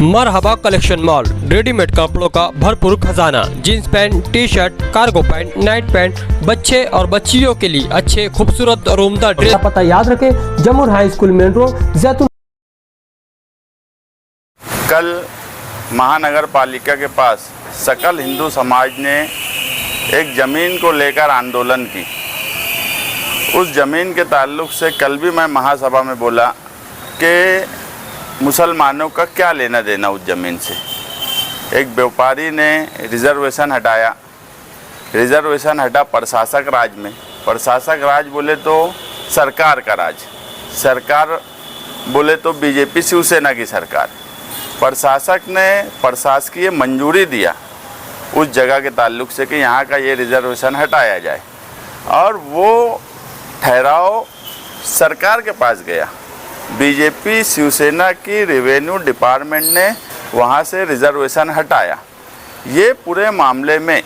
मरहबा collection mall, readymade कपड़ों का भरपूर खजाना। Jeans pant, T shirt, cargo pant, night pant, बच्चे और बच्चियों के लिए अच्छे खूबसूरत और उम्दा ड्रेस। पता याद रखें, जमुर हाई स्कूल मेन रोड, जैतून। कल महानगर पालिका के पास सकल हिंदू समाज ने एक ज़मीन को लेकर आंदोलन की। उस ज़मीन के ताल्लुक से कल भी मैं महासभा में बोला कि मुसलमानों का क्या लेना देना उस ज़मीन से। एक व्यापारी ने रिजर्वेशन हटाया, रिजर्वेशन हटा प्रशासक राज में। प्रशासक राज बोले तो सरकार का राज, सरकार बोले तो बीजेपी शिवसेना की सरकार। प्रशासक ने प्रशासकीय मंजूरी दिया उस जगह के ताल्लुक से कि यहाँ का ये रिजर्वेशन हटाया जाए, और वो ठहराव सरकार के पास गया। बीजेपी शिवसेना की रेवेन्यू डिपार्टमेंट ने वहाँ से रिजर्वेशन हटाया। ये पूरे मामले में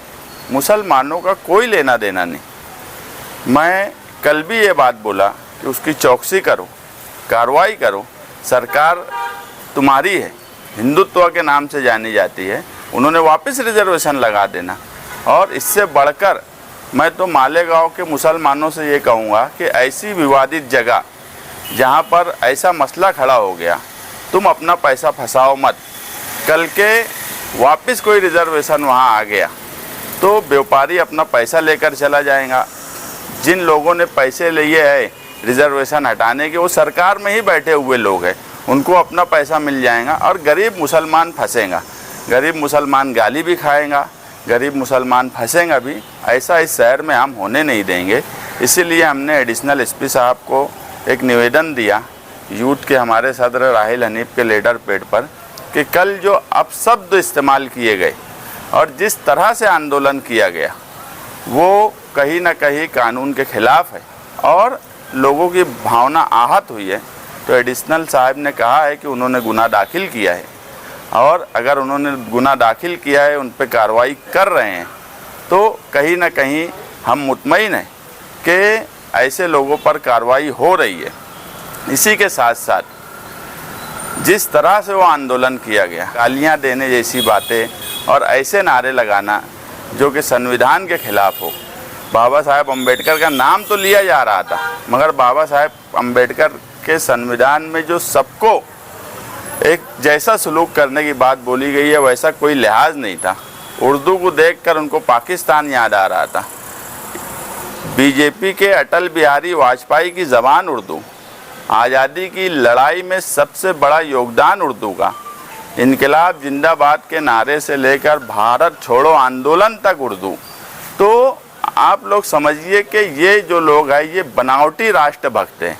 मुसलमानों का कोई लेना देना नहीं। मैं कल भी ये बात बोला कि उसकी चौकसी करो, कार्रवाई करो। सरकार तुम्हारी है, हिंदुत्व के नाम से जानी जाती है, उन्होंने वापस रिजर्वेशन लगा देना। और इससे बढ़कर मैं तो मालेगांव के मुसलमानों से ये कहूँगा कि ऐसी विवादित जगह जहाँ पर ऐसा मसला खड़ा हो गया, तुम अपना पैसा फंसाओ मत। कल के वापस कोई रिजर्वेशन वहाँ आ गया तो व्यापारी अपना पैसा लेकर चला जाएगा। जिन लोगों ने पैसे लिए हैं रिजर्वेशन हटाने के, वो सरकार में ही बैठे हुए लोग हैं, उनको अपना पैसा मिल जाएगा और गरीब मुसलमान फंसेगा। गरीब मुसलमान गाली भी खाएगा, गरीब मुसलमान फंसेगा भी। ऐसा इस शहर में हम होने नहीं देंगे। इसीलिए हमने एडिशनल एसपी साहब को एक निवेदन दिया, यूथ के हमारे सदर राहिल हनीफ के लेटर पैड पर, कि कल जो अपशब्द इस्तेमाल किए गए और जिस तरह से आंदोलन किया गया वो कहीं ना कहीं कानून के खिलाफ है और लोगों की भावना आहत हुई है। तो एडिशनल साहब ने कहा है कि उन्होंने गुनाह दाखिल किया है, और अगर उन्होंने गुनाह दाखिल किया है, उन पर कार्रवाई कर रहे हैं, तो कहीं ना कहीं हम मुतमईन हैं कि ऐसे लोगों पर कार्रवाई हो रही है। इसी के साथ साथ जिस तरह से वो आंदोलन किया गया, गालियाँ देने जैसी बातें और ऐसे नारे लगाना जो कि संविधान के खिलाफ हो। बाबा साहेब अम्बेडकर का नाम तो लिया जा रहा था, मगर बाबा साहेब अम्बेडकर के संविधान में जो सबको एक जैसा सलूक करने की बात बोली गई है, वैसा कोई लिहाज नहीं था। उर्दू को देखकर उनको पाकिस्तान याद आ रहा था। बीजेपी के अटल बिहारी वाजपेयी की ज़बान उर्दू, आज़ादी की लड़ाई में सबसे बड़ा योगदान उर्दू का। इनकलाब जिंदाबाद के नारे से लेकर भारत छोड़ो आंदोलन तक उर्दू। तो आप लोग समझिए कि ये जो लोग हैं ये बनावटी राष्ट्रभक्त हैं।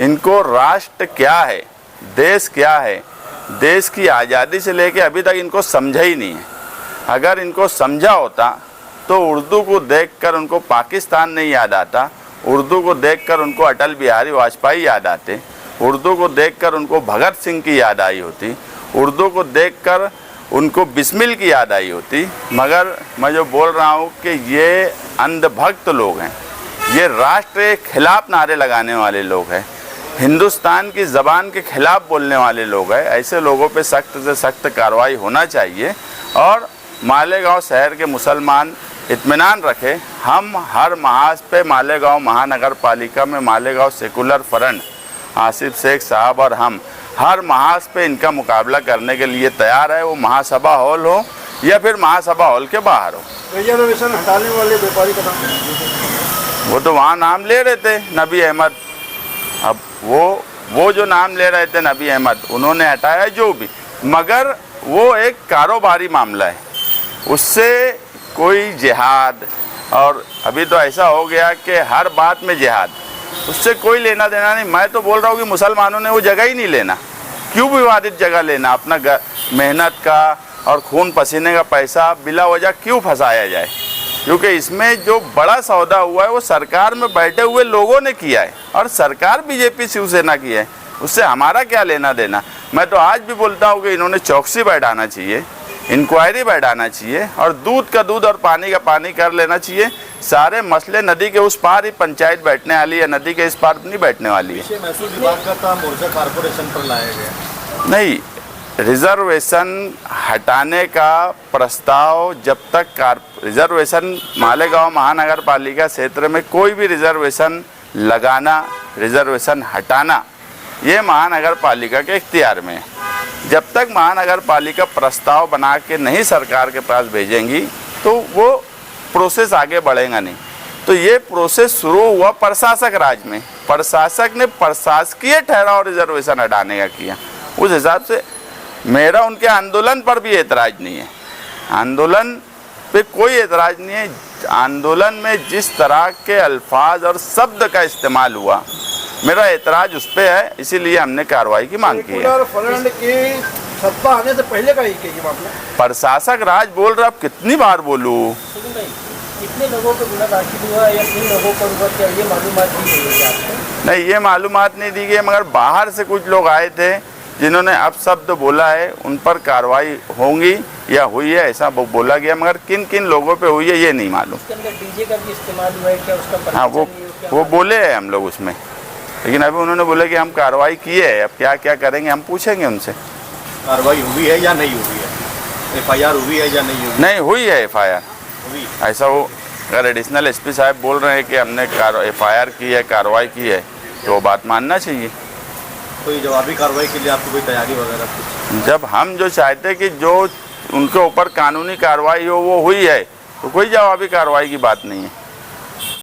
इनको राष्ट्र क्या है, देश क्या है, देश की आज़ादी से लेकर अभी तक इनको समझा ही नहीं है। अगर इनको समझा होता तो उर्दू को देखकर उनको पाकिस्तान नहीं याद आता, उर्दू को देखकर उनको अटल बिहारी वाजपेयी याद आते, उर्दू को देखकर उनको भगत सिंह की याद आई होती, उर्दू को देखकर उनको बिस्मिल की याद आई होती। मगर मैं जो बोल रहा हूँ कि ये अंधभक्त लोग हैं, ये राष्ट्र के खिलाफ नारे लगाने वाले लोग हैं, हिंदुस्तान की ज़बान के खिलाफ बोलने वाले लोग हैं। ऐसे लोगों पे सख्त से सख्त कार्रवाई होना चाहिए। और मालेगांव शहर के मुसलमान इत्मीनान रखें, हम हर महाज पे मालेगांव महानगर पालिका में मालेगांव सेकुलर फ्रंट आसिफ शेख साहब और हम हर महाज पे इनका मुकाबला करने के लिए तैयार है। वो महासभा हॉल हो या फिर महासभा हॉल के बाहर हो। रिजर्वेशन हटाने वाले व्यापारी का नाम, वो तो वहाँ नाम ले रहे थे नबी अहमद। अब वो जो नाम ले रहे थे नबी अहमद, उन्होंने हटाया जो भी, मगर वो एक कारोबारी मामला है, उससे कोई जिहाद, और अभी तो ऐसा हो गया कि हर बात में जिहाद, उससे कोई लेना देना नहीं। मैं तो बोल रहा हूँ कि मुसलमानों ने वो जगह ही नहीं लेना। क्यों विवादित जगह लेना? अपना मेहनत का और खून पसीने का पैसा बिला वजह क्यों फंसाया जाए? क्योंकि इसमें जो बड़ा सौदा हुआ है वो सरकार में बैठे हुए लोगों ने किया है, और सरकार बीजेपी शिवसेना की है, उससे हमारा क्या लेना देना। मैं तो आज भी बोलता हूँ कि इन्होंने चौकसी बैठाना चाहिए, इंक्वायरी बैठाना चाहिए, और दूध का दूध और पानी का पानी कर लेना चाहिए। सारे मसले नदी के उस पार ही पंचायत बैठने वाली है, नदी के इस पार नहीं बैठने वाली है। महसूल विभाग का था, मोर्चा कारपोरेशन पर लाया गया। नहीं, रिजर्वेशन हटाने का प्रस्ताव जब तक रिजर्वेशन मालेगांव महानगर पालिका क्षेत्र में कोई भी रिजर्वेशन लगाना, रिजर्वेशन हटाना, ये महानगर पालिका के इख्तियार में है। जब तक महानगर पालिका प्रस्ताव बना के नहीं सरकार के पास भेजेंगी तो वो प्रोसेस आगे बढ़ेगा नहीं। तो ये प्रोसेस शुरू हुआ प्रशासक राज में, प्रशासक ने प्रशासकीय ठहराव रिजर्वेशन हटाने का किया। उस हिसाब से मेरा उनके आंदोलन पर भी एतराज़ नहीं है, आंदोलन पे कोई एतराज़ नहीं है। आंदोलन में जिस तरह के अल्फाज और शब्द का इस्तेमाल हुआ, मेरा एतराज़ उस पर है, इसीलिए हमने कार्रवाई की मांग की है। सर्कुलर फ्रंट की सत्ता आने से पहले का ही कही मामला। प्रशासक राज बोल रहा, अब कितनी बार बोलूँ? कितने लोगों को गुना दाखिल हुआ या किन लोगों को हुआ, क्या ये मालूमात दी गई है आपको? नहीं, ये मालूमात नहीं दी गई, मगर बाहर से कुछ लोग आए थे जिन्होंने अपशब्द बोला है, उन पर कार्रवाई होंगी या हुई है ऐसा बोला गया, मगर किन किन लोगों पे हुई है ये नहीं मालूम। उसके अंदर डीजे का भी इस्तेमाल हुआ है क्या? उसका हाँ, वो बोले हैं हम लोग उसमें, लेकिन अभी उन्होंने बोला कि हम कार्रवाई किए है, अब क्या क्या करेंगे हम पूछेंगे उनसे। कार्रवाई हुई है या नहीं हुई है? एफआईआर हुई है या नहीं हुई? नहीं हुई है एफआईआर, हुई। ऐसा वो अगर एडिशनल एसपी साहब बोल रहे हैं कि हमने एफआईआर की है, कार्रवाई की है, तो वो बात मानना चाहिए। कोई जवाबी कार्रवाई के लिए आपकी कोई तैयारी वगैरह कुछ? जब हम जो चाहते कि जो उनके ऊपर कानूनी कार्रवाई हो वो हुई है, तो कोई जवाबी कार्रवाई की बात नहीं है।